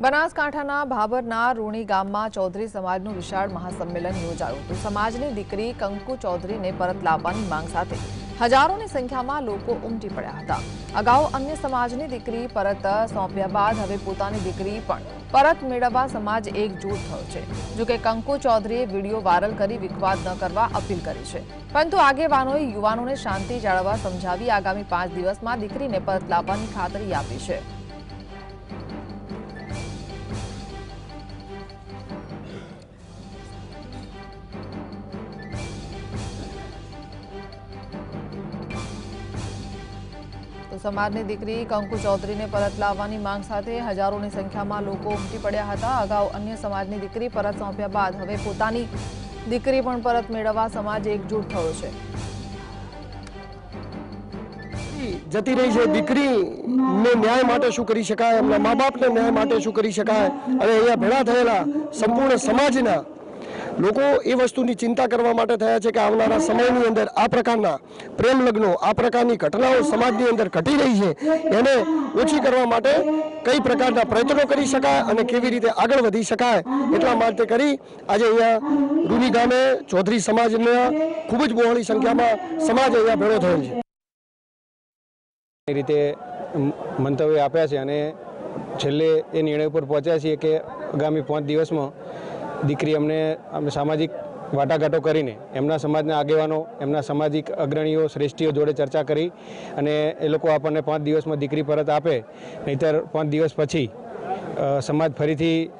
બનાસકાંઠાના ભાભરના રૂણી ગામમાં ચૌધરી સમાજનું વિશાળ મહાસંમેલન યોજાયું હતું। સમાજની દીકરી કંકુ ચૌધરીને પરત લાવવાની માંગ સાથે હજારોની સંખ્યામાં લોકો ઉમટી પડ્યા હતા। અગાઉ અન્ય સમાજની દીકરી પરત સોંપ્યા બાદ હવે પોતાની દીકરી પણ પરત મેળવવા સમાજ એકજૂટ થયો છે। જો કે કંકુ ચૌધરીએ વિડીયો વાયરલ કરી વિખવાદ ન કરવા અપીલ કરી છે, પરંતુ આગેવાનોએ યુવાનોને શાંતિ જાળવવા સમજાવી આગામી 5 દિવસમાં દીકરીને પરત લાવવાની ખાતરી આપી છે। तो समाजની દીકરી કંકુ ચૌધરીને પરત લાવવાની માંગ સાથે હજારોની સંખ્યામાં લોકો ઉમટી પડ્યા હતા। અગાઉ અન્ય સમાજની દીકરી પરત સોંપ્યા બાદ હવે પોતાની દીકરી પણ પરત મેળવવા સમાજ એકજૂટ થયો છે। જતી રહી છે દીકરીને ન્યાય માટે શું કરી શકાય, એમના મા બાપને ન્યાય માટે શું કરી શકાય, અને અહીંયા ભેળા થયેલા સંપૂર્ણ સમાજના લોકો એ વસ્તુની ચિંતા કરવા માટે થયા છે કે આવનારા સમયની અંદર આ પ્રકારના પ્રેમ લગ્નો, આ પ્રકારની ઘટનાઓ સમાજની અંદર ઘટી રહી છે, એને ઓછી કરવા માટે કઈ પ્રકારના પ્રયત્નો કરી શકાય અને કેવી રીતે આગળ વધી શકાય, એટલા માટે કરી આજે અહીંયા રૂની ગામે ચૌધરી સમાજના ખૂબ જ બહોળી સંખ્યામાં સમાજ અહીંયા ભેળો થયેલ છે। એ રીતે મંતવ્ય આપ્યા છે અને છેલ્લે એ નિર્ણય પર પહોંચ્યા છીએ કે આગામી 5 દિવસમાં દીકરી અમને સામાજિક વાટાઘાટો કરીને એમના સમાજના આગેવાનો, એમના સામાજિક અગ્રણીઓ, શ્રેષ્ઠીઓ જોડે ચર્ચા કરી અને એ લોકો આપણને 5 દિવસમાં દીકરી પરત આપે, નહીંતર 5 દિવસ પછી સમાજ ફરીથી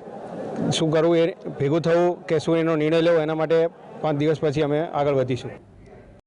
શું કરવું એ ભેગું થવું કે શું એનો નિર્ણય લેવો, એના માટે 5 દિવસ પછી અમે આગળ વધીશું।